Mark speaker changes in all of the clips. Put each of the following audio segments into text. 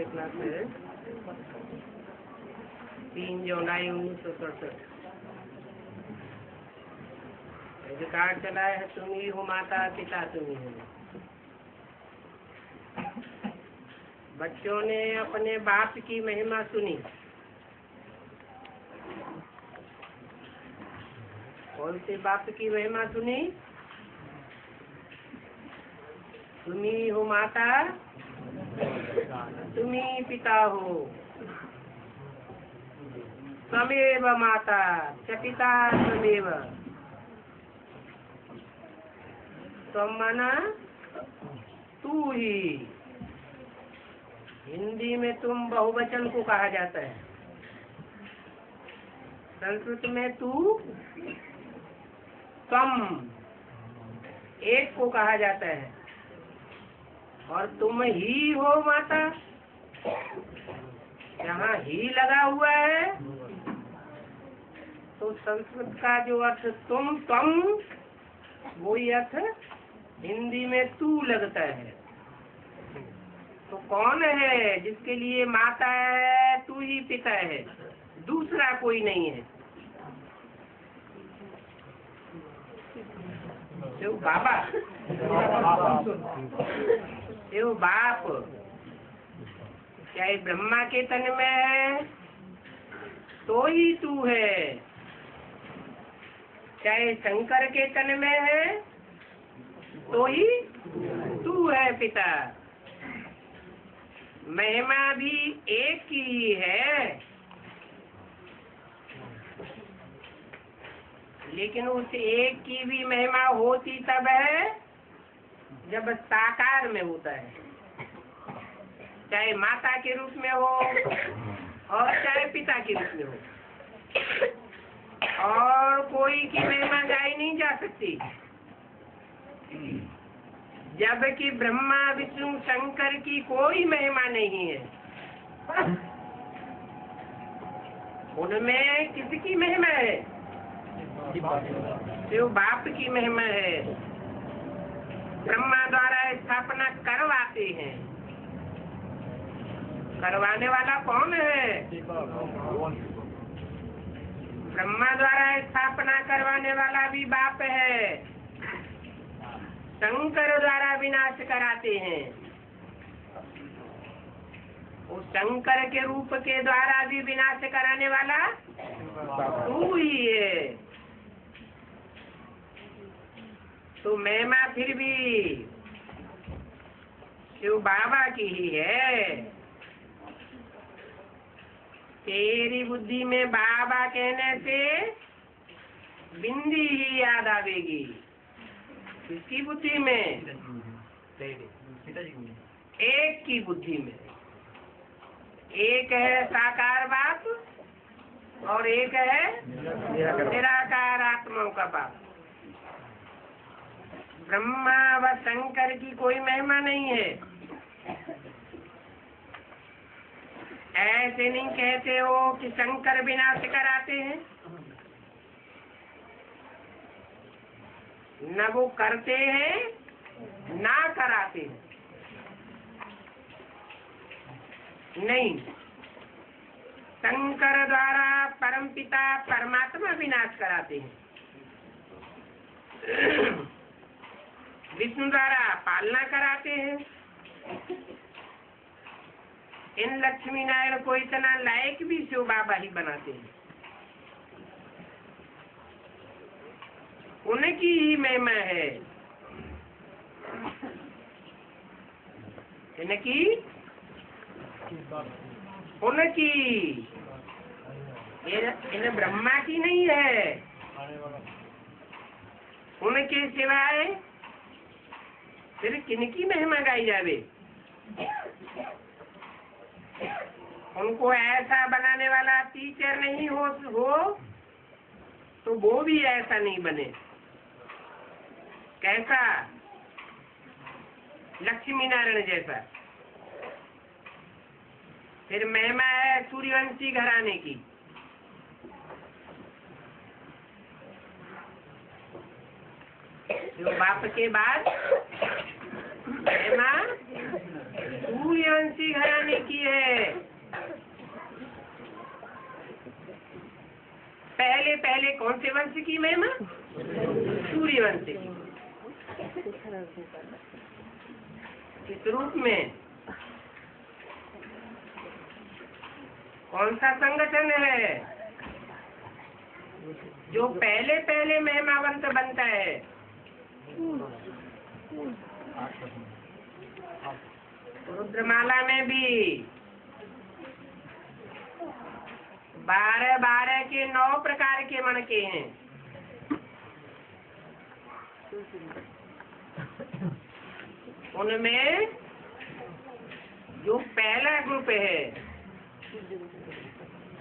Speaker 1: Class है 3 जुलाई 1967। Card चला है तुम ही हो माता पिता तुम ही हो। बच्चों ने अपने बाप की महिमा सुनी। कौन से बाप की महिमा सुनी? तुम ही हो माता तुम ही पिता हो। त्वमेव माता च पिता त्वमेव। त्वम माना तू ही। हिंदी में तुम बहुवचन को कहा जाता है, संस्कृत में तू त्वम एक को कहा जाता है। और तुम ही हो माता, यहाँ ही लगा हुआ है तो संस्कृत का जो अर्थ तुम त्वम वही अर्थ हिंदी में तू लगता है। तो कौन है जिसके लिए माता है तू ही पिता है, दूसरा कोई नहीं है। तो बाबा तो बाप चाहे ब्रह्मा के तन में है तो ही तू है, चाहे शंकर के तन में है तो ही तू है पिता। महिमा भी एक ही है, लेकिन उस एक की भी महिमा होती तब है जब साकार में होता है, चाहे माता के रूप में हो और चाहे पिता के रूप में हो। और कोई की महिमा गाई नहीं जा सकती। जबकि ब्रह्मा विष्णु शंकर की कोई महिमा नहीं है। उनमें किसकी महिमा है? शिव बाप की महिमा है। ब्रह्मा द्वारा स्थापना करवाते हैं। करवाने वाला कौन है? ब्रह्मा द्वारा स्थापना करवाने वाला भी बाप है। शंकर द्वारा विनाश कराते हैं। उस शंकर के रूप के द्वारा भी विनाश कराने वाला तू ही है। तो महिमा फिर भी शिव बाबा की ही है। तेरी बुद्धि में बाबा कहने से बिंदी ही याद आवेगी। किसकी बुद्धि में? एक की बुद्धि में। एक है साकार बाप और एक है निराकार आत्माओं का बाप। ब्रह्मा व शंकर की कोई महिमा नहीं है। ऐसे नहीं कहते हो कि शंकर विनाश कराते हैं, न वो करते हैं ना कराते हैं। नहीं, शंकर द्वारा परमपिता परमात्मा विनाश कराते हैं। विष्णु द्वारा पालना कराते हैं। इन लक्ष्मी नारायण को इतना लायक भी शिव बाबा ही बनाते हैं। उनकी ही महिमा है। इनकी उनकी इन ब्रह्मा की नहीं है। उनके सिवाय फिर किनकी महिमा गाई जावे? उनको ऐसा बनाने वाला टीचर नहीं हो तो वो भी ऐसा नहीं बने। कैसा? लक्ष्मी नारायण जैसा। फिर महिमा है सूर्यवंशी घराने की। जो बाप के बाद महिमा सूर्यवंशी सूर्यवंशी घराने की है। पहले पहले कौन से वंश की महिमा? सूर्यवंश की। इस रूप में कौन सा संगठन है जो पहले पहले महिमावंत बनता है? रुद्रमाला में भी 12 के 9 प्रकार के मणके हैं। उनमें जो पहला ग्रुप है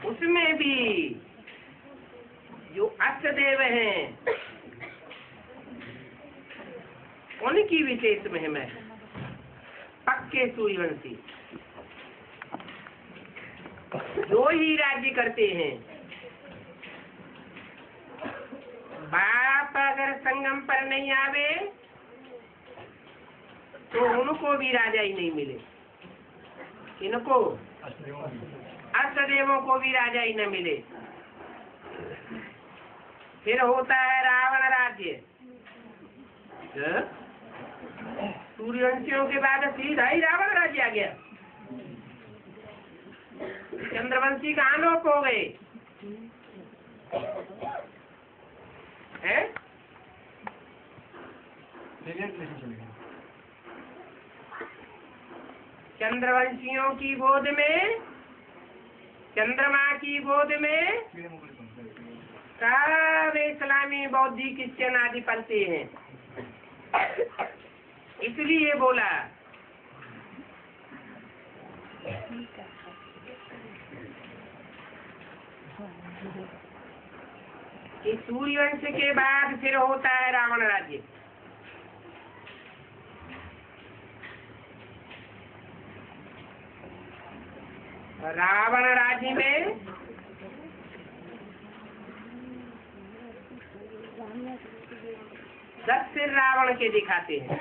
Speaker 1: उसमें भी जो अष्टदेव हैं उनकी विशेष महिमा है। पक्के सूर्यवंशी जो ही राज्य करते हैं, बाप अगर संगम पर नहीं आवे तो उनको भी राजा ही नहीं मिले। इनको अष्टदेवों को भी राजा ही न मिले। फिर होता है रावण राज्य। सूर्यवंशियों के बाद सीधा ही रावण राज्य आ गया। चंद्रवंशी कहाँ लोप हो गए हैं? चंद्रवंशियों की गोद में, चंद्रमा की गोद में सब इस्लामी बौद्धिक क्रिश्चियन आदि पलते हैं। इसलिए बोला कि सूर्यवंश के बाद फिर होता है रावण राज्य। रावण राज्य में दस सिर रावण के दिखाते हैं।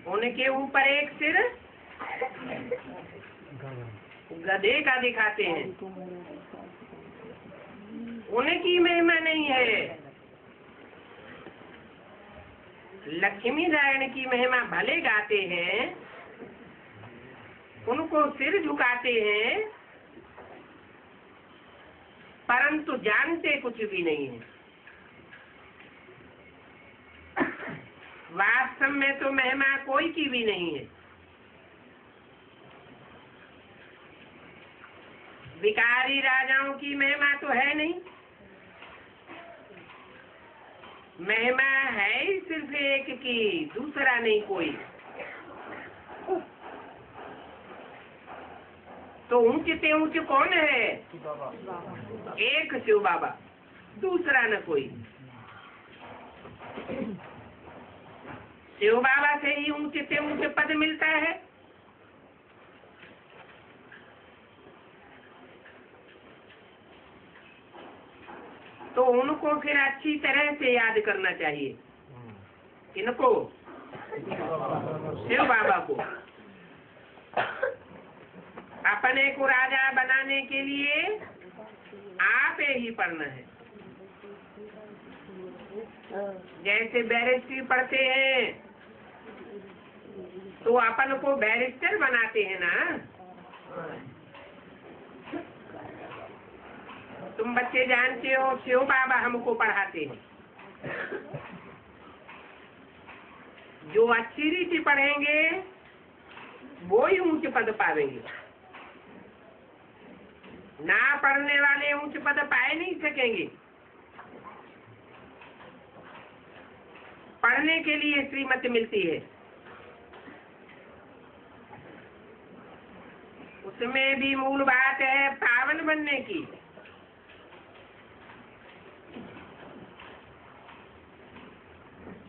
Speaker 1: उनके ऊपर एक सिर गधे का दिखाते हैं। उनकी महिमा नहीं है। लक्ष्मी नारायण की महिमा भले गाते हैं, उनको सिर झुकाते हैं, परंतु जानते कुछ भी नहीं है। वास्तव में तो महिमा कोई की भी नहीं है। विकारी राजाओं की महिमा तो है नहीं। महिमा है ही सिर्फ एक की, दूसरा नहीं कोई। तो ऊंचे ऊंचे कौन है? एक शिव बाबा, दूसरा न कोई। शिव बाबा से ही ऊंचे ऊंचे पद मिलता है। तो उनको फिर अच्छी तरह से याद करना चाहिए। इनको शिव बाबा को अपने को राजा बनाने के लिए आप ही पढ़ना है। जैसे बैरिस्ट्री पढ़ते हैं तो अपन को बैरिस्टर बनाते हैं ना। तुम बच्चे जानते हो शिव बाबा हमको पढ़ाते हैं। जो अच्छी रीति पढ़ेंगे वो ही ऊंच पद पावेंगे। ना पढ़ने वाले ऊंच पद पाए नहीं सकेंगे। पढ़ने के लिए श्रीमत मिलती है, उसमें भी मूल बात है पावन बनने की।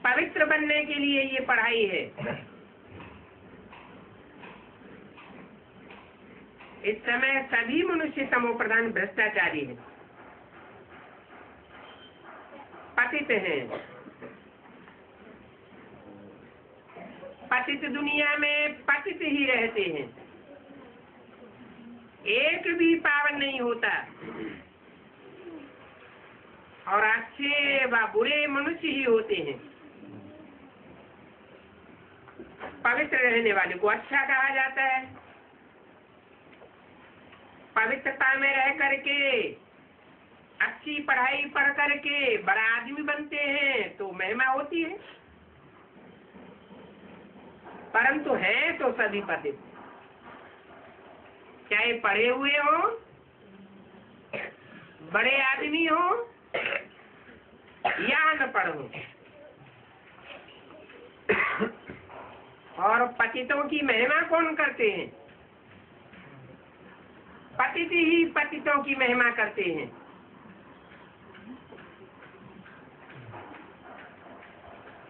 Speaker 1: पवित्र बनने के लिए ये पढ़ाई है। इस समय सभी मनुष्य तमो प्रधान भ्रष्टाचारी हैं, पतित हैं। पतित दुनिया में पतित ही रहते हैं, एक भी पावन नहीं होता। और अच्छे व बुरे मनुष्य ही होते हैं। पवित्र रहने वाले को अच्छा कहा जाता है। पवित्रता में रह करके, अच्छी पढ़ाई पढ़ करके बड़ा आदमी बनते हैं तो महिमा होती है, परंतु हैं तो सभी पतित, चाहे पढ़े हुए हो, बड़े आदमी हो या अनपढ़ हो। और पतितों की महिमा कौन करते हैं? पतित ही पतितों की महिमा करते हैं।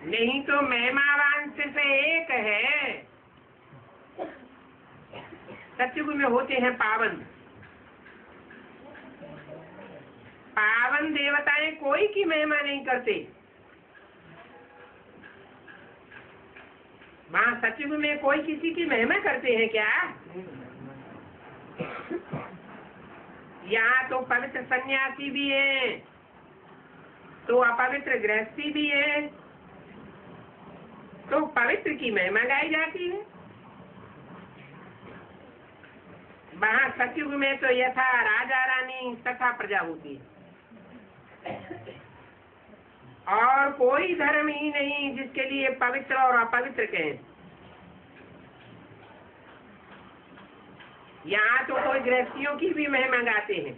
Speaker 1: नहीं तो महिमावान सिर्फ एक है, सतयुग में होते हैं पावन। पावन देवताएं कोई की महिमा नहीं करते। वहाँ सतयुग में कोई किसी की महिमा करते हैं क्या? यहाँ तो पवित्र सन्यासी भी है, तो अपवित्र गृहस्थी भी है, तो पवित्र की महिमा गाई जाती है। वहाँ सतयुग में तो यथा राजा रानी तथा प्रजा होती है, और कोई धर्म ही नहीं जिसके लिए पवित्र और अपवित्र कहें। यहाँ तो कोई गृहस्थियों की भी महिमा गाते हैं।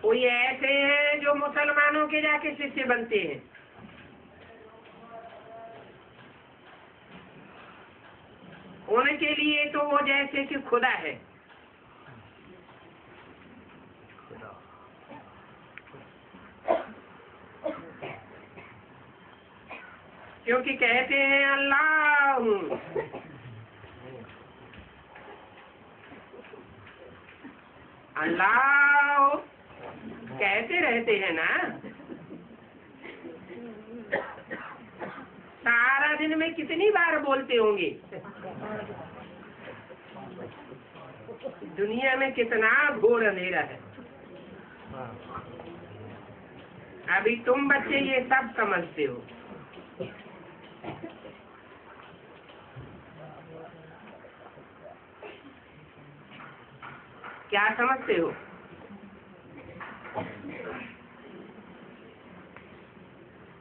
Speaker 1: कोई ऐसे हैं जो मुसलमानों के जाके शिष्य बनते हैं। उनके लिए तो वो जैसे कि खुदा है। क्योंकि कहते हैं अल्लाह हूँ, अल्लाह कहते रहते हैं ना। सारा दिन में कितनी बार बोलते होंगे? दुनिया में कितना घोर अंधेरा है। अभी तुम बच्चे ये सब समझते हो। क्या समझते हो?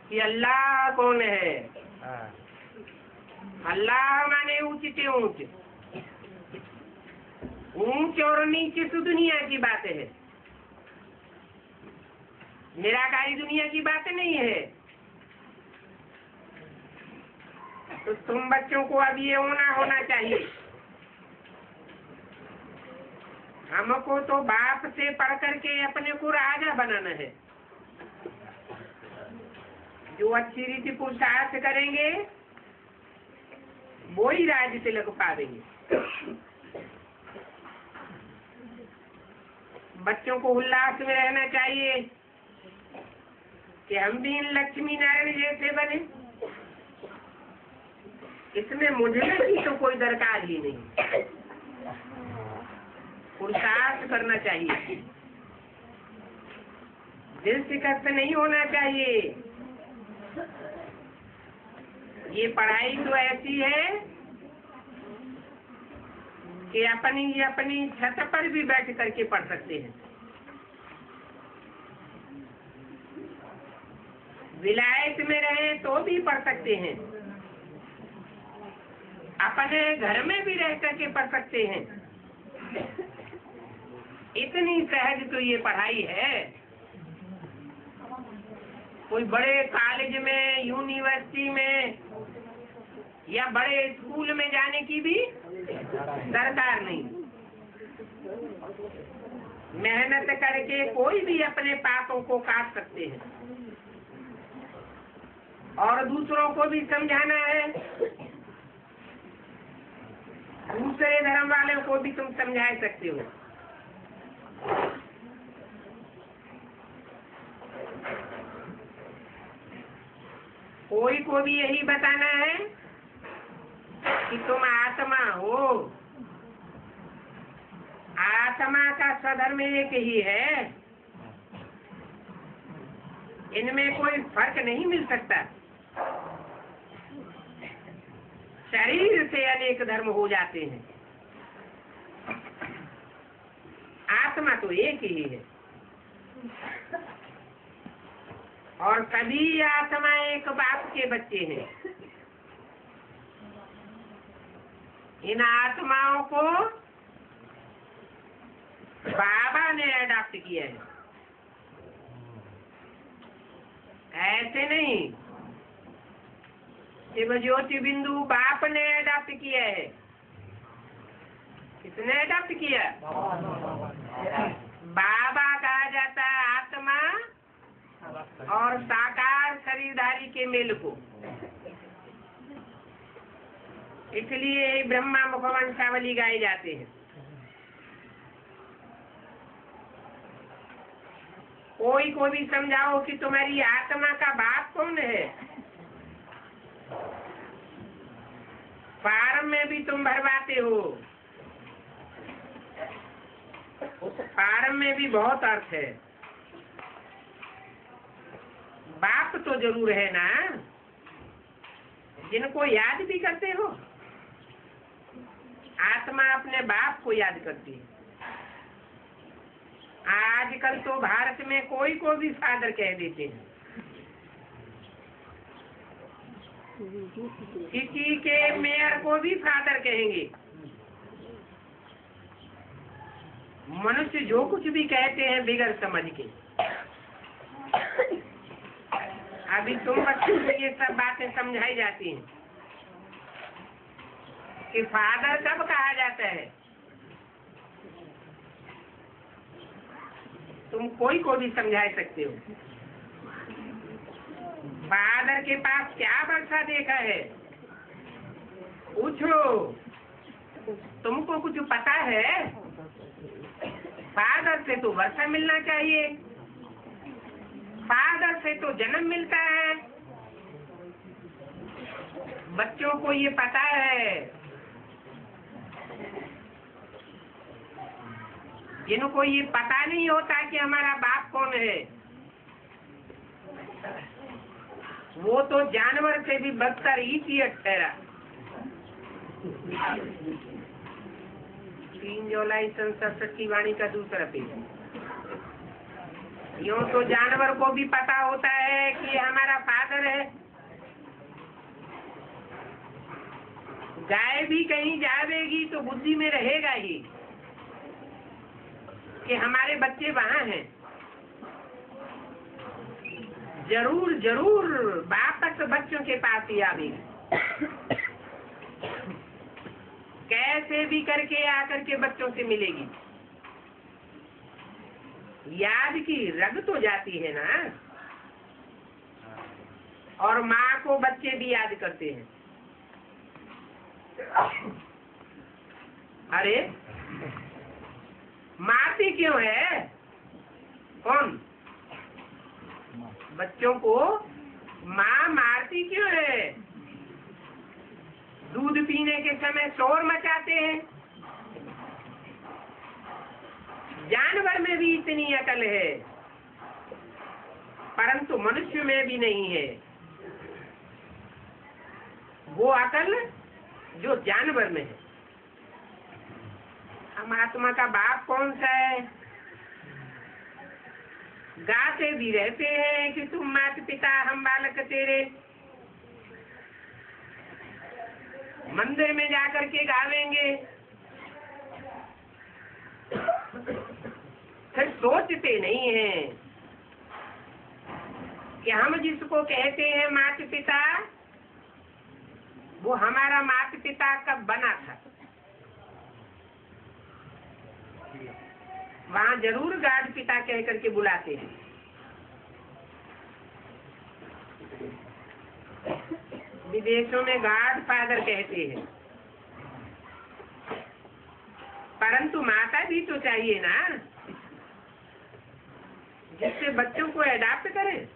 Speaker 1: कि अल्लाह कौन है? अल्लाह माने ऊंचे ऊंच, ऊंच और नीचे तो दुनिया की बात है, निराकारी दुनिया की बात नहीं है। तो तुम बच्चों को अब ये होना चाहिए। हमको तो बाप से पढ़ करके अपने को राजा बनाना है। जो अच्छी रीति पुरुषार्थ करेंगे वो ही राज्य तिलक पावेंगे। बच्चों को उल्लास में रहना चाहिए कि हम भी इन लक्ष्मी नारायण जैसे बने। इसमें मुझे की तो कोई दरकार ही नहीं। पुरुषार्थ करना चाहिए, दिल से कष्ट नहीं होना चाहिए। ये पढ़ाई तो ऐसी है कि अपनी छत पर भी बैठ करके पढ़ सकते हैं। विलायत में रहे तो भी पढ़ सकते हैं, अपने घर में भी रह करके पढ़ सकते हैं। इतनी सहज तो ये पढ़ाई है। कोई बड़े कॉलेज में, यूनिवर्सिटी में या बड़े स्कूल में जाने की भी दरकार नहीं। मेहनत करके कोई भी अपने पापों को काट सकते हैं और दूसरों को भी समझाना है। दूसरे धर्म वालों को भी तुम समझा सकते हो। कोई को भी यही बताना है कि तुम आत्मा हो। आत्मा का स्वधर्म एक ही है, इनमें कोई फर्क नहीं मिल सकता। शरीर से अनेक धर्म हो जाते हैं, आत्मा तो एक ही है। और सभी आत्मा एक बाप के बच्चे हैं। इन आत्माओं को बाबा ने अडॉप्ट किया है, ऐसे नहीं। शिव ज्योति बिंदु बाप ने अडॉप्ट किया है। किसने अडॉप्ट किया? बाबा कहा जाता है आत्मा और साकार शरीरधारी के मेल को। इसलिए ब्रह्मा मुखवंशावली गाए जाते हैं। कोई को भी समझाओ कि तुम्हारी आत्मा का बाप कौन है। फार्म में भी तुम भरवाते हो, उस फार्म में भी बहुत अर्थ है। बाप तो जरूर है ना, जिनको याद भी करते हो। आत्मा अपने बाप को याद करती है। आजकल तो भारत में कोई को भी फादर कह देते हैं। किसी के मेयर को भी फादर कहेंगे। मनुष्य जो कुछ भी कहते हैं बिगड़ समझ के। अभी तुम बच्चों को ये सब बातें समझाई जाती हैं कि फादर कब कहा जाता है। तुम कोई को भी समझा सकते हो। फादर के पास क्या वर्षा देखा है, पूछो। तुमको कुछ पता है? फादर से तो वर्षा मिलना चाहिए, फादर से तो जन्म मिलता है। बच्चों को ये पता है। जिनको ये पता नहीं होता कि हमारा बाप कौन है, वो तो जानवर से भी बदतर इडियट ठहरा। 3 जुलाई 67 की वाणी का दूसरा पेज। यूं तो जानवर को भी पता होता है कि हमारा फादर है। गाय भी कहीं जाएगी तो बुद्धि में रहेगा ही कि हमारे बच्चे वहाँ हैं। जरूर जरूर वापस बच्चों के पास ही आवेगी। कैसे भी करके आकर के बच्चों से मिलेगी। याद की रग तो जाती है ना। और माँ को बच्चे भी याद करते हैं। अरे मारती क्यों है? कौन? बच्चों को माँ मारती क्यों है? दूध पीने के समय शोर मचाते हैं। जानवर में भी इतनी अकल है, परंतु मनुष्य में भी नहीं है। वो अकल जो जानवर में है। हम आत्मा का बाप कौन सा है? गाते भी रहते हैं कि तुम माता पिता हम बालक तेरे। मंदिर में जाकर के गावेंगे, फिर सोचते नहीं हैं कि हम जिसको कहते हैं माता पिता, वो हमारा माता पिता कब बना था। वहाँ जरूर गाड पिता कह करके बुलाते हैं। विदेशों में गॉड फादर कहते हैं, परंतु माता भी तो चाहिए ना, जिससे बच्चों को अडॉप्ट करें।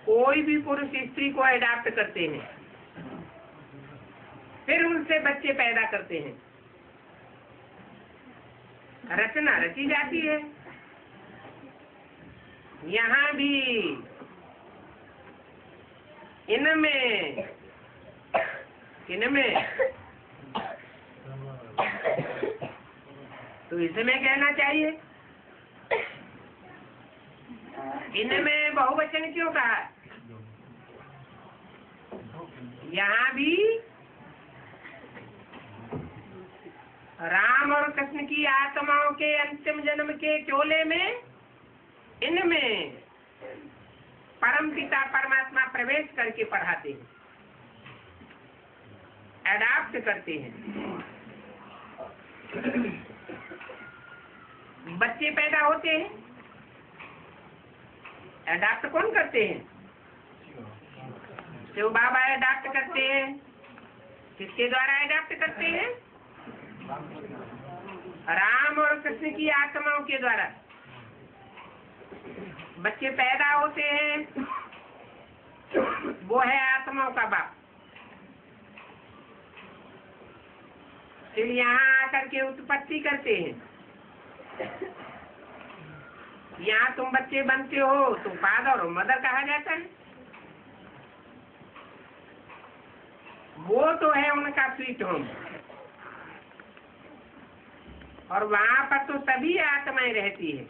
Speaker 1: कोई भी पुरुष स्त्री को अडॉप्ट करते हैं, फिर उनसे बच्चे पैदा करते हैं, रचना रची जाती है। यहाँ भी इनमें तो इसमें कहना चाहिए, इनमें बहुवचन क्यों कहा? यहाँ भी राम और कृष्ण की आत्माओं के अंतिम जन्म के चोले में इनमें परम पिता परमात्मा प्रवेश करके पढ़ाते हैं, अडॉप्ट करते हैं। बच्चे पैदा होते हैं, अडॉप्ट कौन करते हैं? शिव बाबा अडॉप्ट करते हैं। किसके द्वारा अडॉप्ट करते हैं? राम और कृष्ण की आत्माओं के द्वारा बच्चे पैदा होते हैं, वो है आत्माओं का बाप। फिर यहाँ आकर के उत्पत्ति करते हैं। यहाँ तुम बच्चे बनते हो तो फादर और मदर कहा जाता है। वो तो है उनका स्वीट होम, और वहाँ पर तो सभी आत्माएं रहती है,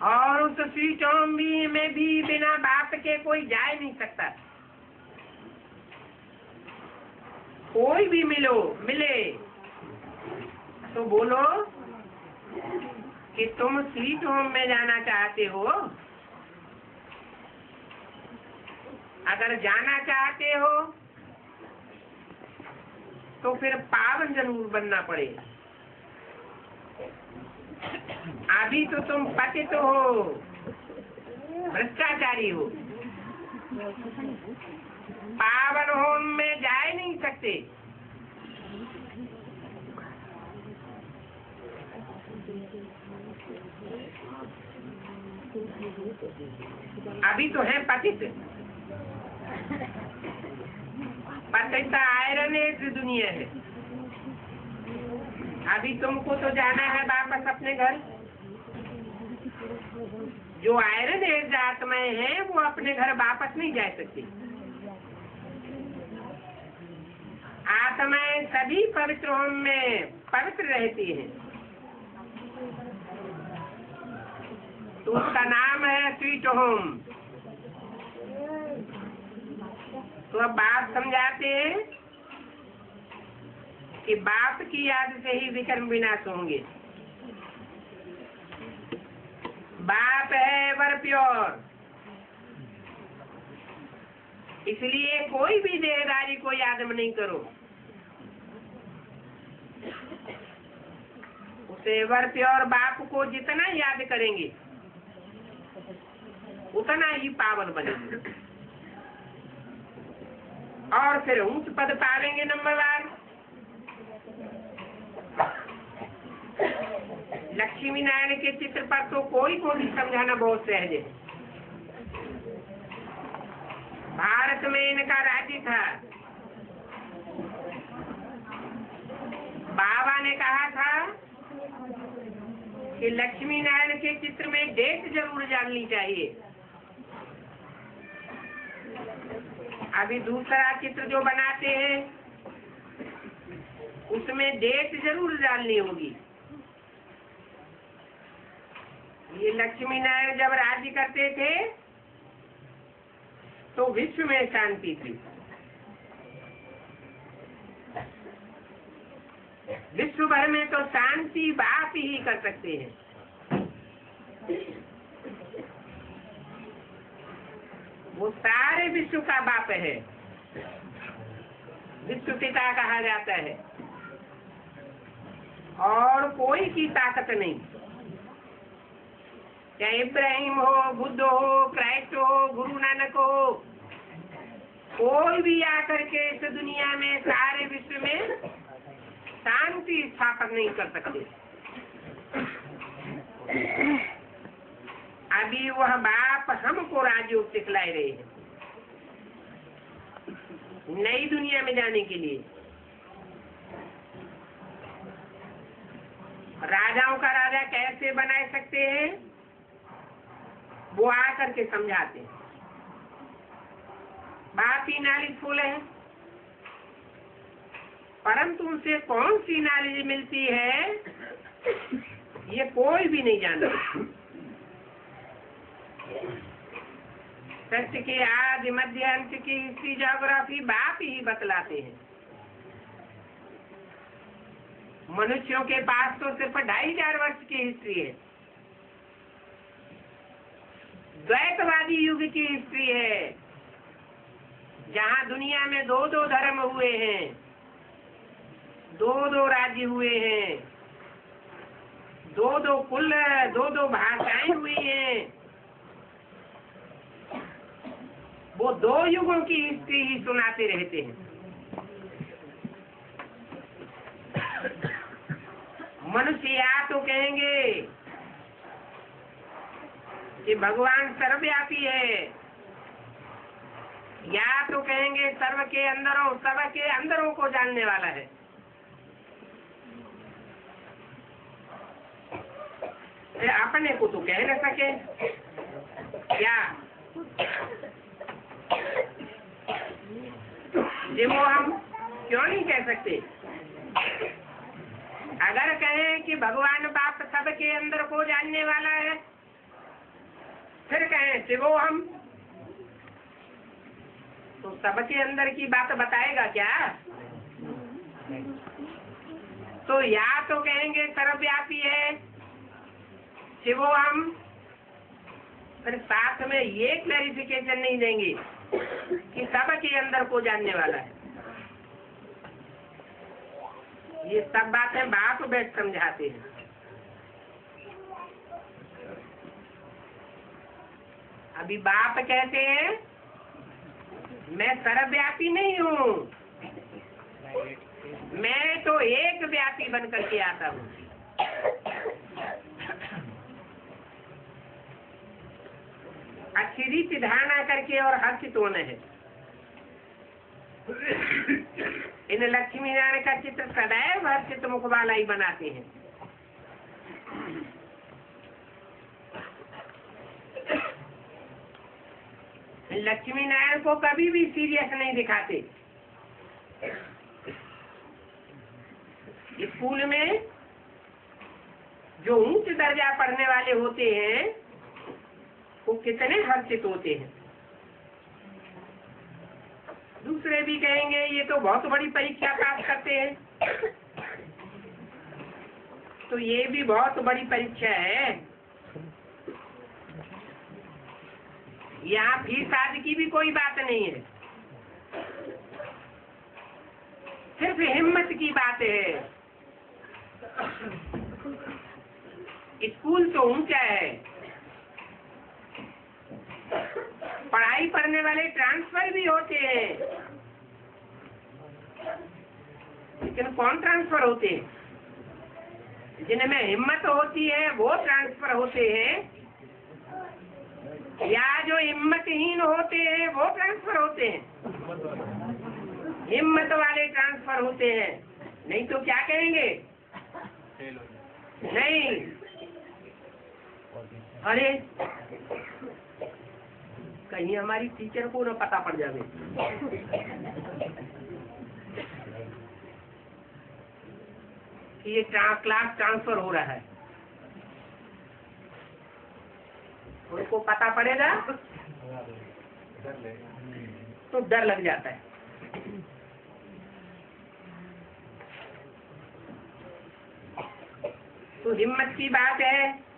Speaker 1: और उस स्वीट होम में भी बिना बाप के कोई जा नहीं सकता। कोई भी मिले तो बोलो कि तुम स्वीट होम में जाना चाहते हो। अगर जाना चाहते हो तो फिर पावन जरूर बनना पड़ेगा। अभी तो तुम पतित हो, भ्रष्टाचारी हो, पावन होम में जा नहीं सकते। अभी तो है पतित, पतित आयरन एज दुनिया है। अभी तुमको तो जाना है वापस अपने घर। जो आयरन एज आत्माएं हैं वो अपने घर वापस नहीं जा सकती। आत्माएं सभी पवित्र होम में पवित्र रहती हैं, तो उसका नाम है स्वीट होम। तो अब बात समझाते हैं कि बाप की याद से ही विकर्म विनाश होंगे। बाप है वर प्योर, इसलिए कोई भी देहदारी को याद में नहीं करो। उसे वर प्योर बाप को जितना याद करेंगे उतना ही पावन बनेंगे, और फिर ऊंच पद पावेंगे नंबरवार। लक्ष्मी नारायण के चित्र पर तो कोई को भी समझाना बहुत सहज है। भारत में इनका राज्य था। बाबा ने कहा था कि लक्ष्मी नारायण के चित्र में डेट जरूर जाननी चाहिए। अभी दूसरा चित्र जो बनाते हैं उसमें डेट जरूर डालनी होगी। ये लक्ष्मी नारायण जब राज्य करते थे तो विश्व में शांति थी। विश्व भर में तो शांति बाप ही कर सकते हैं। वो सारे विश्व का बाप है, विश्व पिता कहा जाता है, और कोई की ताकत नहीं। चाहे इब्राहिम हो, बुद्ध हो, क्राइस्ट हो, गुरु नानक हो, कोई भी आकर के इस दुनिया में सारे विश्व में शांति स्थापन नहीं कर सकते। अभी वह बाप हमको राजयोग सिखलाए रहे हैं नई दुनिया में जाने के लिए। राजाओं का राजा कैसे बना सकते हैं वो आकर के समझाते हैं। बात ही नॉलेजफुल है, परंतु उनसे कौन सी नॉलेज मिलती है ये कोई भी नहीं जानता। सत्य के आदि मध्य अंत की हिस्ट्री ज्योग्राफी बाप ही बतलाते हैं। मनुष्यों के पास तो सिर्फ 2500 वर्ष की हिस्ट्री है, द्वैतवादी युग की हिस्ट्री है, जहाँ दुनिया में 2-2 धर्म हुए हैं, 2-2 राज्य हुए हैं, 2-2 कुल, 2-2 भाषाएं हुई हैं। वो 2 युगों की हिस्ट्री ही सुनाते रहते हैं। मनुष्य या तो कहेंगे कि भगवान सर्वव्यापी है, या तो कहेंगे सर्व के अंदरों, सब के अंदरों को जानने वाला है। अपने को तो कह न सके क्या, ये वो हम क्यों नहीं कह सकते? अगर कहें कि भगवान बाप सबके अंदर को जानने वाला है, फिर कहें शिवो हम, तो सबके अंदर की बात बताएगा क्या? तो या तो कहेंगे सर्वव्यापी है शिवो हम, फिर साथ में ये क्लैरिफिकेशन नहीं देंगे कि सबके अंदर को जानने वाला है। ये सब बातें बाप बैठ समझाते हैं। अभी बाप कहते हैं मैं सर्वव्यापी नहीं हूँ, मैं तो एक व्यापी बन करके आता हूँ। अच्छी रीति धारणा करके और हर्षित होना है। इन लक्ष्मी नारायण का चित्र सदैव हर्षित मुख वाला ही बनाते हैं। लक्ष्मी नारायण को कभी भी सीरियस नहीं दिखाते। स्कूल में जो उच्च दर्जा पढ़ने वाले होते हैं वो कितने हर्षित होते हैं। दूसरे भी कहेंगे ये तो बहुत बड़ी परीक्षा पास करते हैं, तो ये भी बहुत बड़ी परीक्षा है। यहाँ फीस आदि की भी कोई बात नहीं है, सिर्फ हिम्मत की बात है। स्कूल तो ऊंचा है, पढ़ाई पढ़ने वाले ट्रांसफर भी होते हैं, लेकिन कौन ट्रांसफर होते हैं? जिनमें हिम्मत होती है वो ट्रांसफर होते हैं, या जो हिम्मतहीन होते हैं वो ट्रांसफर होते हैं? हिम्मत वाले ट्रांसफर होते हैं। नहीं तो क्या कहेंगे? नहीं, अरे कहीं हमारी टीचर को न पता पड़ जावे कि ये क्लास ट्रांसफर हो रहा है। उनको पता पड़ेगा तो डर लग जाता है। तो हिम्मत की बात है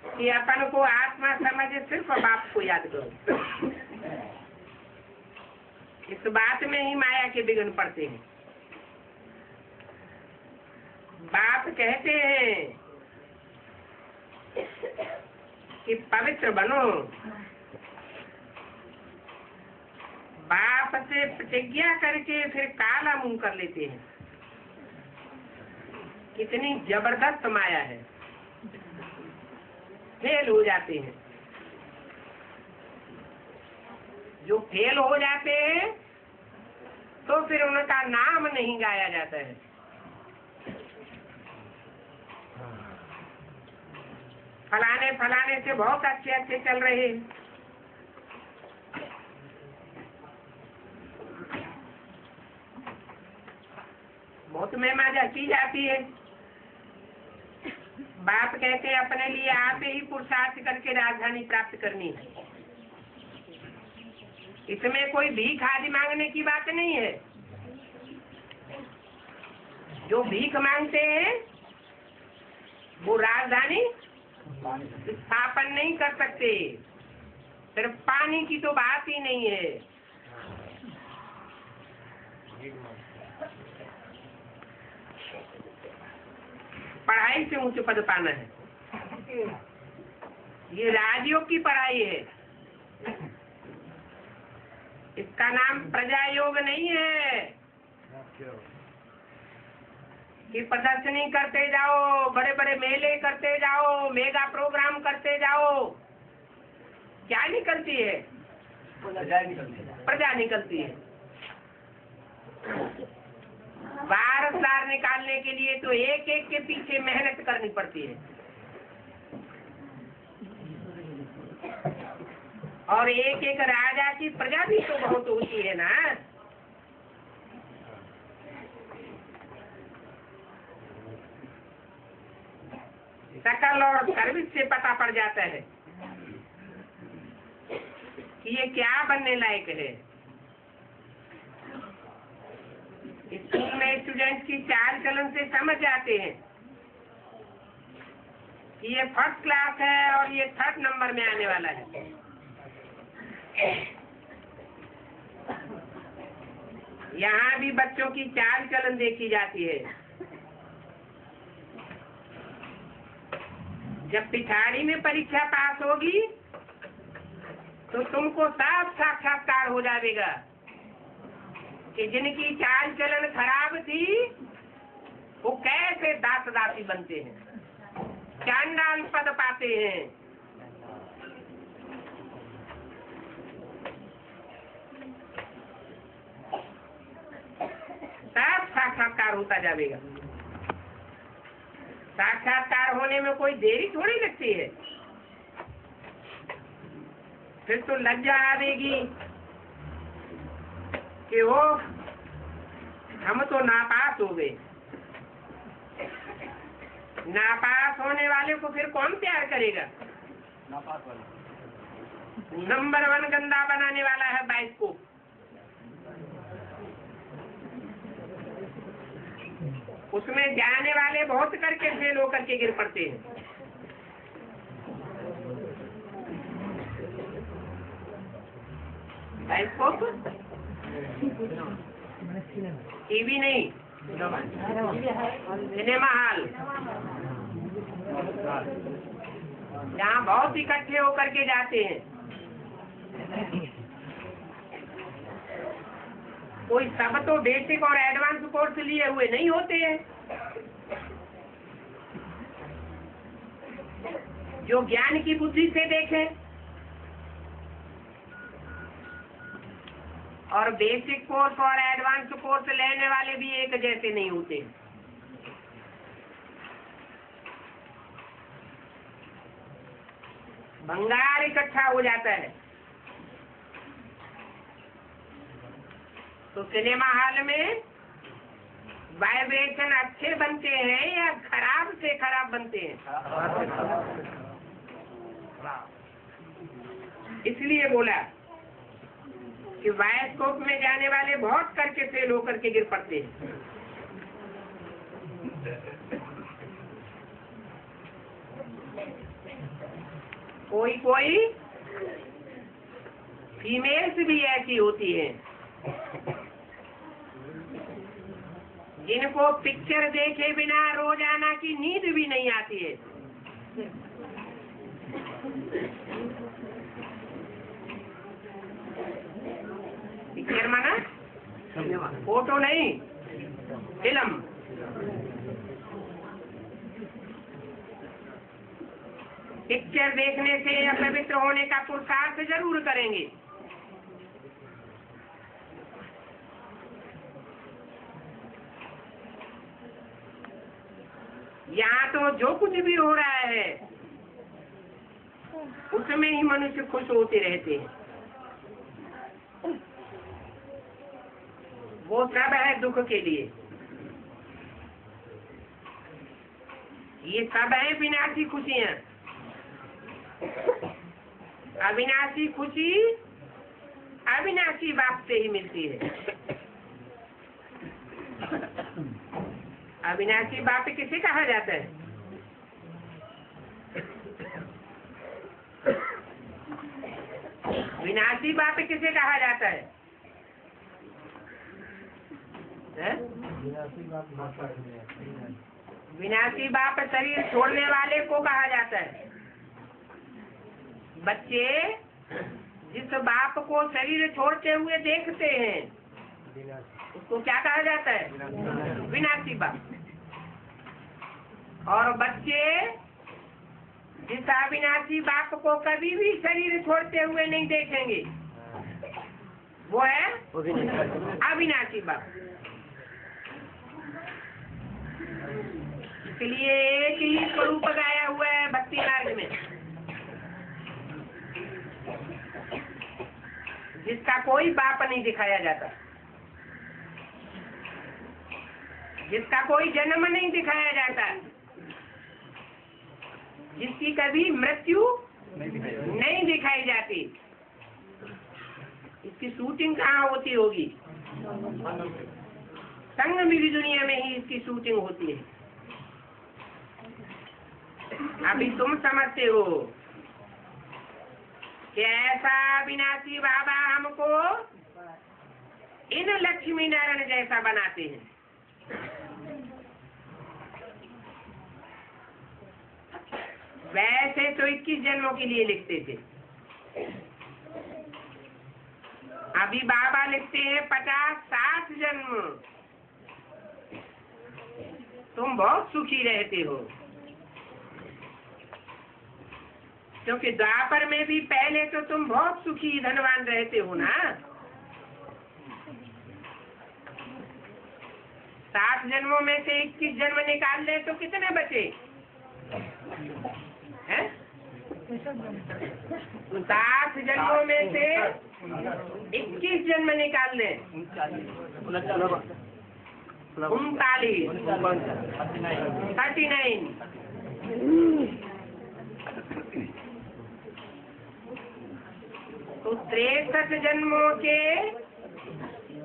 Speaker 1: कि अपन को आत्मा समझ सिर्फ बाप को याद करो। इस बात में ही माया के विघ्न पड़ते हैं। बाप कहते हैं कि पवित्र बनो, बाप से प्रतिज्ञा करके फिर काला मुंह कर लेते हैं। कितनी जबरदस्त माया है। फेल हो जाते हैं। जो फेल हो जाते हैं तो फिर उनका नाम नहीं गाया जाता है। फलाने फलाने से बहुत अच्छे अच्छे चल रहे हैं, बहुत महिमा की जाती है। बाप कहते हैं अपने लिए आप ही पुरुषार्थ करके राजधानी प्राप्त करनी है। इसमें कोई भीख आदि मांगने की बात नहीं है। जो भीख मांगते हैं वो राजधानी स्थापन नहीं कर सकते। सिर्फ पानी की तो बात ही नहीं है। पढ़ाई से ऊंच पद पाना है, ये राजयोग की पढ़ाई है। इसका नाम प्रजा योग नहीं है कि प्रदर्शनी करते जाओ, बड़े बड़े मेले करते जाओ, मेगा प्रोग्राम करते जाओ। क्या निकलती है? प्रजा निकलती है। वारसदार निकालने के लिए तो एक एक के पीछे मेहनत करनी पड़ती है। और एक एक राजा की प्रजा भी तो बहुत होती है ना। शकल और सर्विस से पता पड़ जाता है कि ये क्या बनने लायक है। स्कूल में स्टूडेंट की चाल चलन से समझ जाते हैं कि ये फर्स्ट क्लास है और ये 3rd नंबर में आने वाला है। यहाँ भी बच्चों की चाल चलन देखी जाती है। जब पिछाड़ी में परीक्षा पास होगी तो तुमको साफ साक्षात्कार हो जाएगा कि जिनकी चाल चलन खराब थी वो कैसे दास दासी बनते हैं, चांडाल पद पाते हैं। साफ साक्षात्कार होता जाएगा। साक्षात्कार होने में कोई देरी थोड़ी लगती है। फिर तो लज्जा आवेगी कि वो हम तो नापास हो गए। नापास होने वाले को फिर कौन प्यार करेगा?
Speaker 2: नापास वाले
Speaker 1: नंबर 1 गंदा बनाने वाला है बाइस्कोप। उसमें जाने वाले बहुत करके फेल होकर के गिर पड़ते हैं। बाइस्कोप टीवी नहीं, सिनेमा हॉल, जहाँ बहुत इकट्ठे होकर के जाते हैं। कोई सब तो बेसिक और एडवांस कोर्स लिए हुए नहीं होते हैं। जो ज्ञान की बुद्धि से देखें और बेसिक कोर्स और एडवांस कोर्स लेने वाले भी एक जैसे नहीं होते। भंगार इकट्ठा हो जाता है। तो सिनेमा हॉल में वाइब्रेशन अच्छे बनते हैं या खराब से खराब बनते हैं? इसलिए बोला कि बायोस्कोप में जाने वाले बहुत करके फेल होकर के गिर पड़ते हैं। कोई कोई फीमेल्स भी ऐसी होती हैं जिनको पिक्चर देखे बिना रोजाना की नींद भी नहीं आती है। पिक्चर माना फोटो नहीं, फिल्म। पिक्चर देखने से अपवित्र होने का पुरुषार्थ जरूर करेंगे। यहाँ तो जो कुछ भी हो रहा है उसमें ही मनुष्य खुश होते रहते हैं। वो सब है दुख के लिए। ये सब है विनाशी खुशियाँ। अविनाशी खुशी अविनाशी बाप से ही मिलती है। अविनाशी बाप किसे कहा जाता है? विनाशी बाप किसे कहा जाता है? विनाशी बाप शरीर छोड़ने वाले को कहा जाता है। बच्चे जिस बाप को शरीर छोड़ते हुए देखते हैं उसको क्या कहा जाता है? विनाशी बाप। और बच्चे जिस अविनाशी बाप को कभी भी शरीर छोड़ते हुए नहीं देखेंगे वो है अविनाशी बाप। इसलिए एक ही स्वरूप गाया हुआ है भक्ति मार्ग में, जिसका कोई बाप नहीं दिखाया जाता, जिसका कोई जन्म नहीं दिखाया जाता, जिसकी कभी मृत्यु नहीं दिखाई जाती। इसकी शूटिंग कहाँ होती होगी? संगमिली दुनिया में ही इसकी शूटिंग होती है। अभी तुम समझते हो कि ऐसा विनाशी बाबा हमको इन लक्ष्मी नारायण जैसा बनाते हैं। वैसे तो 21 जन्मों के लिए लिखते थे, अभी बाबा लिखते हैं 50-60 जन्म। तुम बहुत सुखी रहते हो, क्योंकि द्वापर में भी पहले तो तुम बहुत सुखी धनवान रहते हो ना। 60 जन्मों में से 21 जन्म निकाल ले तो कितने बचे हैं? 60 जन्मों में से 21 जन्म निकाल ले, 39। तो 63 जन्मों के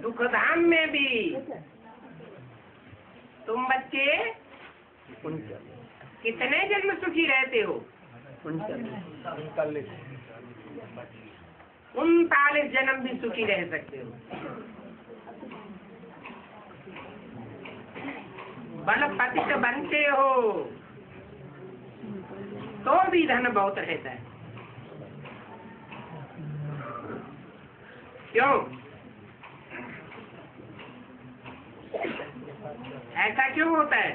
Speaker 1: दुखधाम में भी तुम बच्चे कितने जन्म सुखी रहते हो? 39 जन्म भी सुखी रह सकते हो। बल पतित बनते हो तो भी धन बहुत रहता है। क्यों ऐसा क्यों होता है?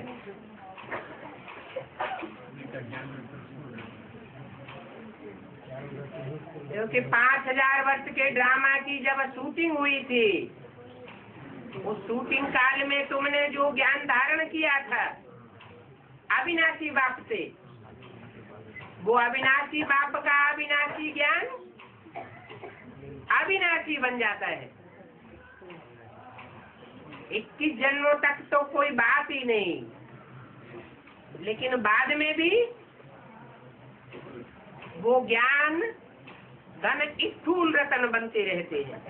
Speaker 1: क्योंकि 5000 वर्ष के ड्रामा की जब शूटिंग हुई थी, उस शूटिंग काल में तुमने जो ज्ञान धारण किया था अविनाशी बाप से, वो अविनाशी बाप का अविनाशी ज्ञान अविनाशी बन जाता है। 21 जन्मों तक तो कोई बात ही नहीं, लेकिन बाद में भी वो ज्ञान धन स्थूल रतन बनते रहते हैं।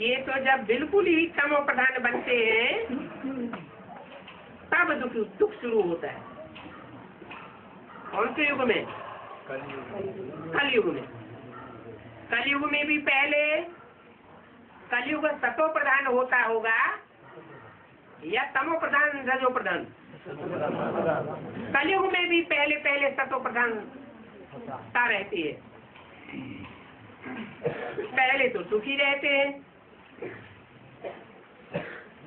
Speaker 1: ये तो जब बिल्कुल ही तमो प्रधान बनते हैं तब दुख शुरू होता है। कौन से युग में? कलयुग में। कलयुग में भी पहले कलयुग सतो प्रधान होता होगा या तमो प्रधान रजो प्रधान? कलयुग में भी पहले सतो प्रधानता रहती है। पहले तो सुखी रहते हैं,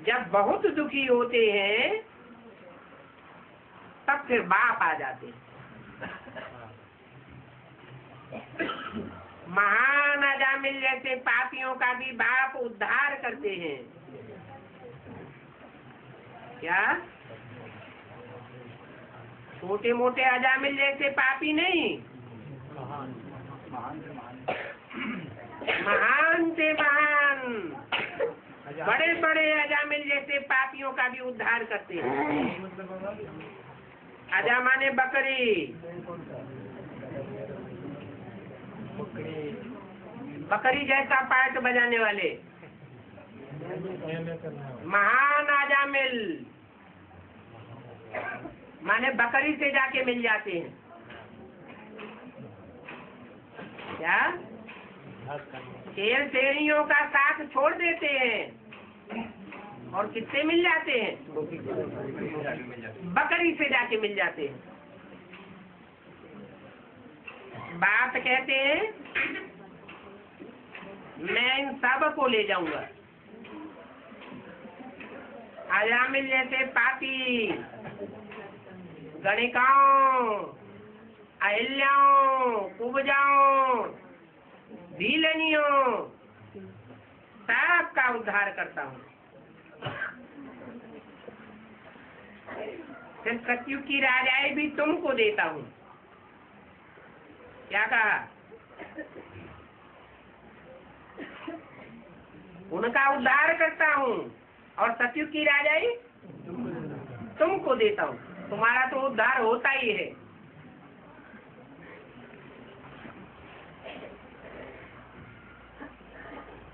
Speaker 1: जब बहुत दुखी होते हैं तब फिर बाप आ जाते हैं। महान अजामिल जैसे पापियों का भी बाप उद्धार करते हैं। क्या? छोटे मोटे अजामिल जैसे पापी नहीं, महान से महान बड़े बड़े अजामिल जैसे पापियों का भी उद्धार करते हैं। अजा माने बकरी, बकरी जैसा पाठ बजाने वाले महान अजामिल माने बकरी से जाके मिल जाते हैं। क्या? शेर शेरियों का साथ छोड़ देते हैं और किससे मिल जाते हैं? बकरी से जाके मिल जाते हैं। बाप कहते हैं मैं इन सब को ले जाऊंगा। अजामिल जैसे पापी गणिकाओं, अहिल्याओं, कुब्जाओं, भीलनियों सबका उद्धार करता हूँ। फिर सतयुग की राजाएं भी तुमको देता हूँ। क्या कहा? उनका उद्धार करता हूँ और सतयुग की राजाई तुमको देता हूँ। तुम्हारा तो उद्धार होता ही है।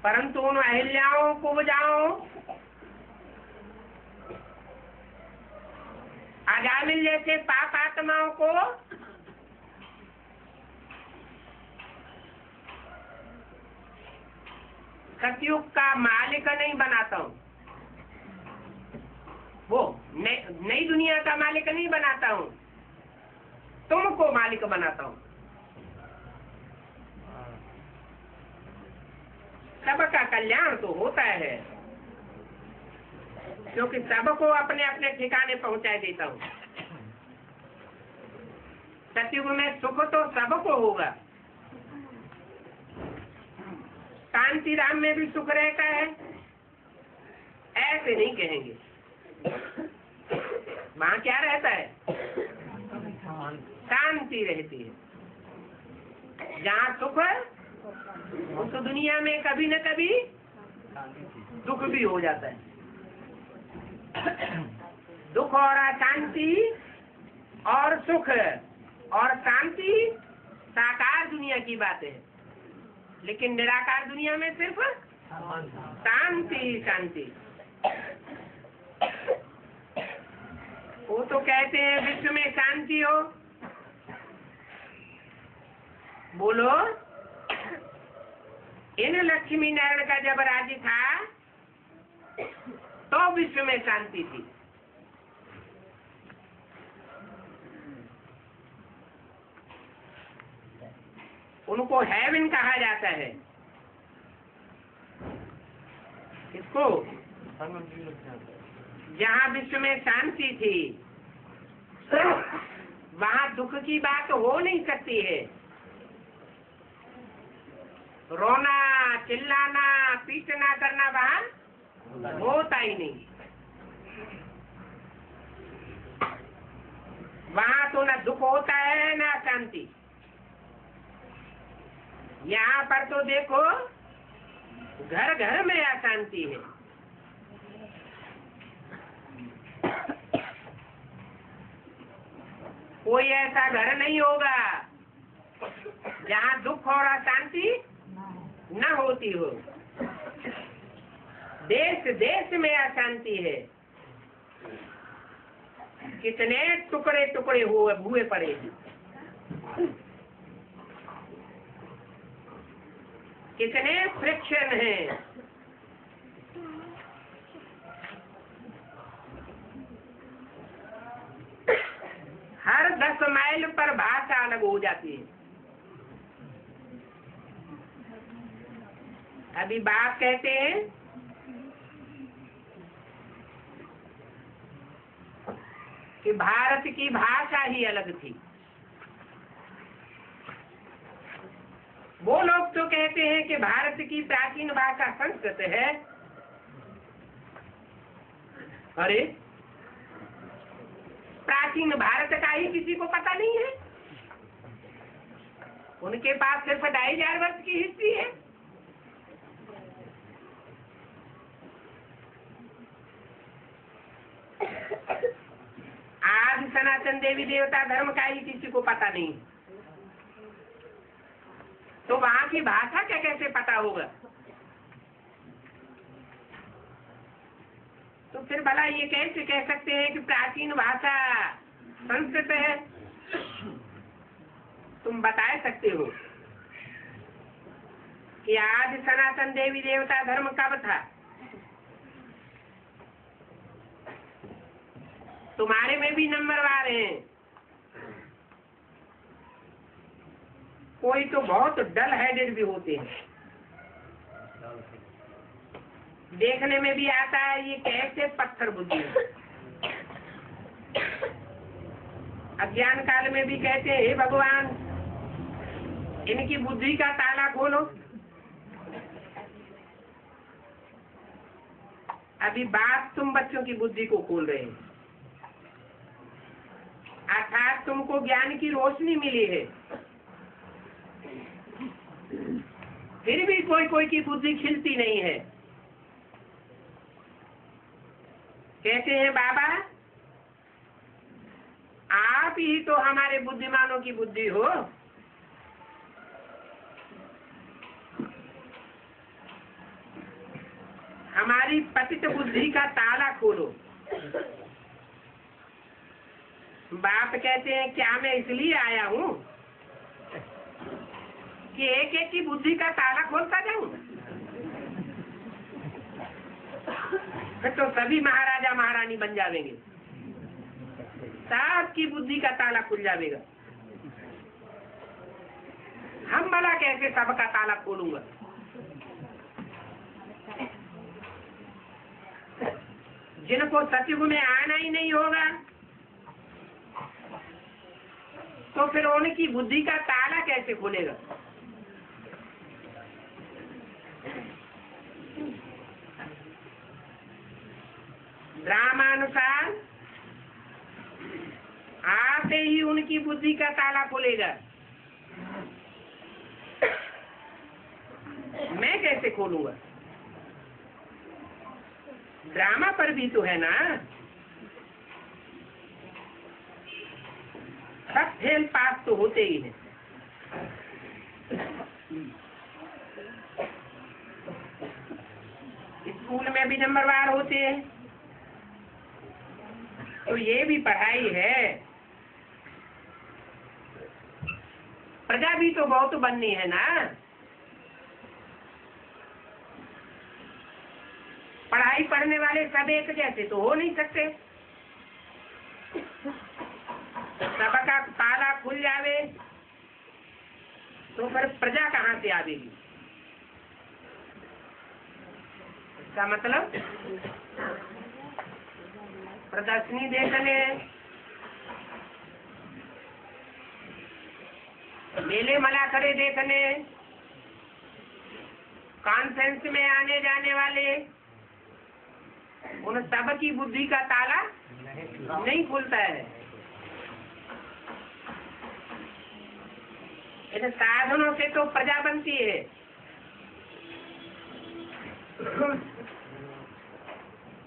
Speaker 1: परंतु उन अहिल्याओं को बजाओ, अजामिल जैसे पाप आत्माओं को सतयुग का मालिक नहीं बनाता हूँ। वो नई दुनिया का मालिक नहीं बनाता हूँ, तुमको मालिक बनाता हूँ। सबका कल्याण तो होता है क्योंकि सबको अपने अपने ठिकाने पहुंचा देता हूँ। सतयुग में सुख तो सबको होगा। शांति राम में भी सुख रहता है ऐसे नहीं कहेंगे। वहाँ क्या रहता है? शांति रहती है। जहाँ सुख है उस दुनिया में कभी न कभी दुख भी हो जाता है। दुख और अशांति और सुख और शांति साकार दुनिया की बात है, लेकिन निराकार दुनिया में सिर्फ शांति ही शांति। वो तो कहते हैं विश्व में शांति हो। बोलो, इन लक्ष्मी नारायण का जब राज्य था तो विश्व में शांति थी। उनको हेवन कहा जाता है। इसको जहाँ विश्व में शांति थी वहाँ दुख की बात हो नहीं सकती है। रोना, चिल्लाना, पीटना करना वहाँ होता ही नहीं। वहाँ तो न दुख होता है न शांति। यहाँ पर तो देखो घर घर में अशांति है। कोई ऐसा घर नहीं होगा जहाँ दुख और अशांति न होती हो। देश देश में अशांति है। कितने टुकड़े टुकड़े हुए पड़े हैं। कितने फ्रिक्शन हैं। हर 10 माइल पर भाषा अलग हो जाती है। अभी बाप कहते हैं कि भारत की भाषा ही अलग थी। वो लोग तो कहते हैं कि भारत की प्राचीन भाषा संस्कृत है। अरे प्राचीन भारत का ही किसी को पता नहीं है। उनके पास सिर्फ 2500 वर्ष की हिस्ट्री है। आज सनातन देवी देवता धर्म का ही किसी को पता नहीं, तो वहां की भाषा क्या कैसे पता होगा? तो फिर भला ये कैसे कह सकते हैं कि प्राचीन भाषा संस्कृत है? तुम बता सकते हो कि आज सनातन देवी देवता धर्म कब था? तुम्हारे में भी नंबरवार हैं। कोई तो बहुत डल हेडेड भी होते हैं। देखने में भी आता है ये कैसे पत्थर बुद्धि है। अज्ञान काल में भी कहते हैं हे भगवान इनकी बुद्धि का ताला खोलो। अभी बात तुम बच्चों की बुद्धि को खोल रहे हैं, अर्थात तुमको ज्ञान की रोशनी मिली है, फिर भी कोई कोई की बुद्धि खिलती नहीं है। कहते हैं बाबा आप ही तो हमारे बुद्धिमानों की बुद्धि हो। हमारी पतित बुद्धि का ताला खोलो। बाप कहते हैं क्या मैं इसलिए आया हूँ कि एक एक की बुद्धि का ताला खोलता जाऊं? फिर तो सभी महाराजा महारानी बन जाएंगे, सबकी बुद्धि का ताला खुल जाएगा। हम भला कैसे सबका ताला खोलूंगा? जिनको सतयुग में आना ही नहीं होगा तो फिर उनकी बुद्धि का ताला कैसे खुलेगा? ड्रामानुसार आते ही उनकी बुद्धि का ताला खुलेगा। मैं कैसे खोलूंगा? ड्रामा पर भी तो है ना। सब फेल पास तो होते ही हैं। स्कूल में भी नंबरवार होते हैं, तो ये भी पढ़ाई है। प्रजा भी तो बहुत बननी है ना। पढ़ाई पढ़ने वाले सब एक जैसे तो हो नहीं सकते। सबका ताला खुल जावे तो फिर प्रजा कहाँ से आवेगी? इसका मतलब प्रदर्शनी देखने, मेले मलाखरे देखने, कॉन्फ्रेंस में आने जाने वाले, उन सब की बुद्धि का ताला नहीं खुलता है। इन साधनों से तो प्रजा बनती है।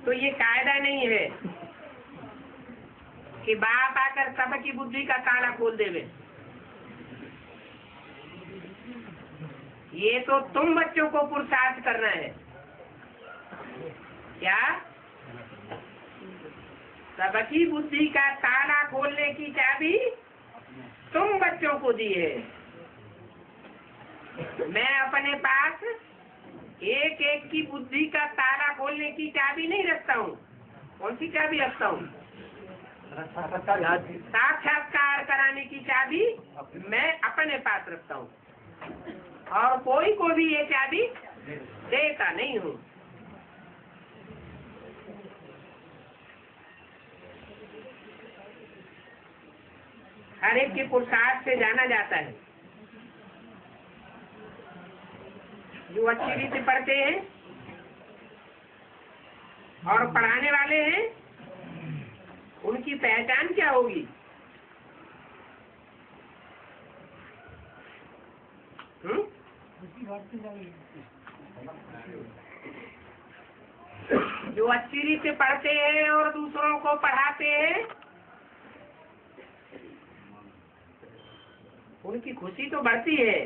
Speaker 1: तो ये कायदा नहीं है कि बाप आकर सबकी बुद्धि का ताला खोल देवे। ये तो तुम बच्चों को पुरुषार्थ करना है। क्या सबकी बुद्धि का ताला खोलने की चाबी तुम बच्चों को दी है। मैं अपने पास एक एक की बुद्धि का ताला खोलने की चाबी नहीं रखता हूँ। कौन सी चाबी रखता हूँ? साक्षात्कार कराने की चाबी मैं अपने पास रखता हूँ और कोई को भी ये चाबी देता नहीं हूँ। हर एक के पुरुषार्थ से जाना जाता है। जो अच्छी रीति पढ़ते हैं और पढ़ाने वाले हैं, उनकी पहचान क्या होगी? जो अच्छी रीति पढ़ते हैं और दूसरों को पढ़ाते हैं, उनकी खुशी तो बढ़ती है,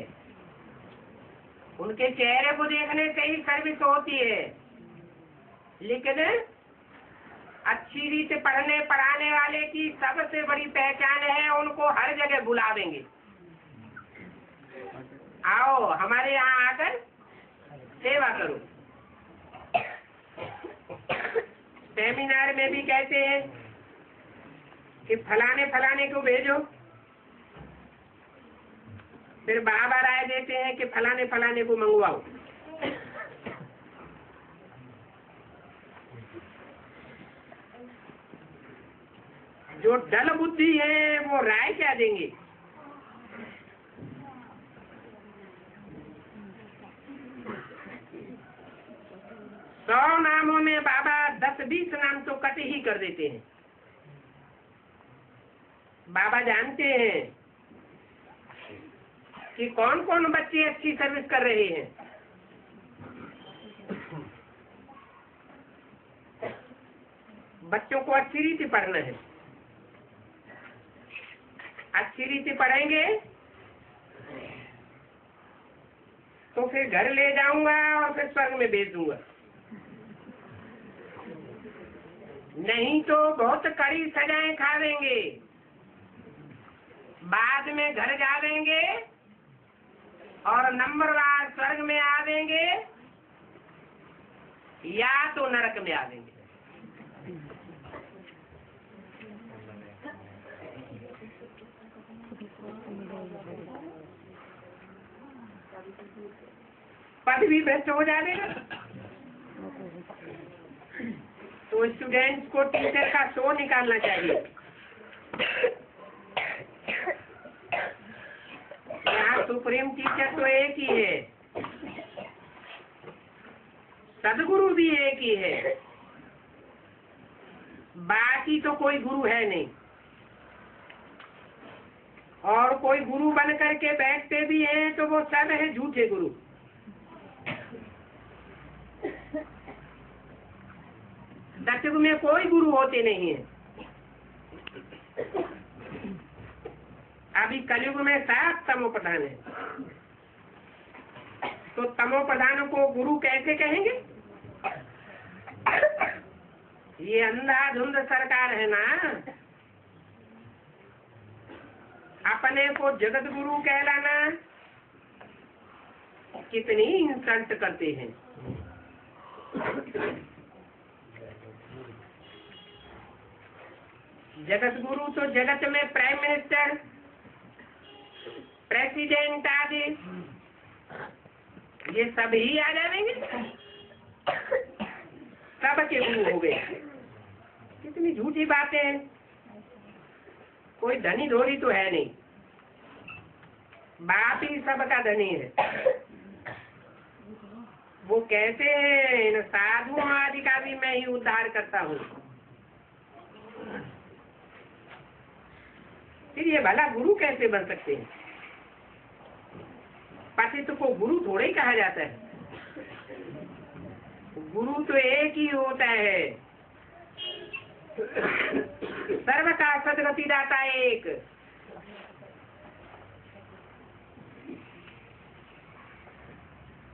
Speaker 1: उनके चेहरे को देखने से ही सर्विस होती है। लेकिन अच्छी रीति पढ़ने पढ़ाने वाले की सबसे बड़ी पहचान है, उनको हर जगह बुलावेंगे, आओ हमारे यहाँ आकर सेवा करो। सेमिनार में भी कहते हैं कि फलाने फलाने को भेजो, फिर बाबा राय देते हैं कि फलाने फलाने को मंगवाओ। जो डल बुद्धि है वो राय क्या देंगे? सौ नामों में बाबा 10-20 नाम तो कट ही कर देते हैं। बाबा जानते हैं कि कौन कौन बच्चे अच्छी सर्विस कर रहे हैं। बच्चों को अच्छी रीति पढ़ना है, अच्छी रीति पढ़ेंगे तो फिर घर ले जाऊंगा और फिर स्वर्ग में भेज दूंगा। नहीं तो बहुत कड़ी सजाएं खावेंगे, बाद में घर जावेंगे और नंबरवार स्वर्ग में आवेंगे या तो नरक में आवेंगे। पद भी भ्रष्ट हो जाएगा। तो स्टूडेंट्स को टीचर का शो निकालना चाहिए। यहाँ सुप्रीम टीचर तो एक ही है, सदगुरु भी एक ही है, बाकी तो कोई गुरु है नहीं। और कोई गुरु बन करके बैठते भी हैं तो वो सब है झूठे गुरु। सतयुग में कोई गुरु होते नहीं है। अभी कलयुग में सब तमो प्रधान है, तो तमो प्रधानों को गुरु कैसे कहेंगे? ये अंधाधुंध सरकार है ना, अपने को जगत गुरु कहलाना कितनी इंसल्ट करते हैं। जगत गुरु तो जगत में प्राइम मिनिस्टर, प्रेसिडेंट आदि ये सब ही आ जाएंगे, सबके गुरु हो गए। कितनी झूठी बातें हैं। कोई धनी धोरी तो है नहीं, बाप ही सबका धनी है। वो कहते हैं इन साधुओं आदि का भी मैं ही उद्धार करता हूँ। फिर ये भला गुरु कैसे बन सकते हैं? पतित को गुरु थोड़े ही कहा जाता है। गुरु तो एक ही होता है, सर्व का सदगति दाता एक।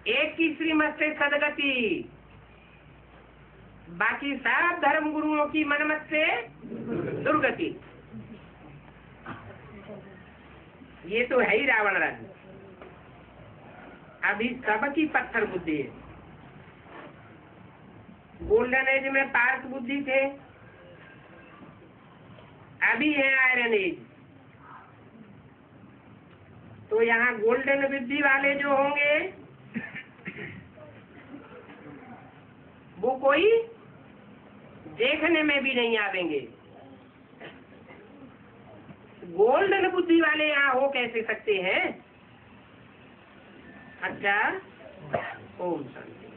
Speaker 1: एक की श्रीमत से सदगति, बाकी सब धर्म गुरुओं की मनमत से दुर्गति। ये तो है ही रावण राज्य। अभी सबकी पत्थर बुद्धि है। गोल्डन एज में पार्थ बुद्धि थे, अभी है आयरन एज। तो यहाँ गोल्डन बुद्धि वाले जो होंगे वो कोई देखने में भी नहीं आवेंगे। गोल्डन बुद्धि वाले यहाँ हो कैसे सकते हैं? अच्छा, ओम शांति।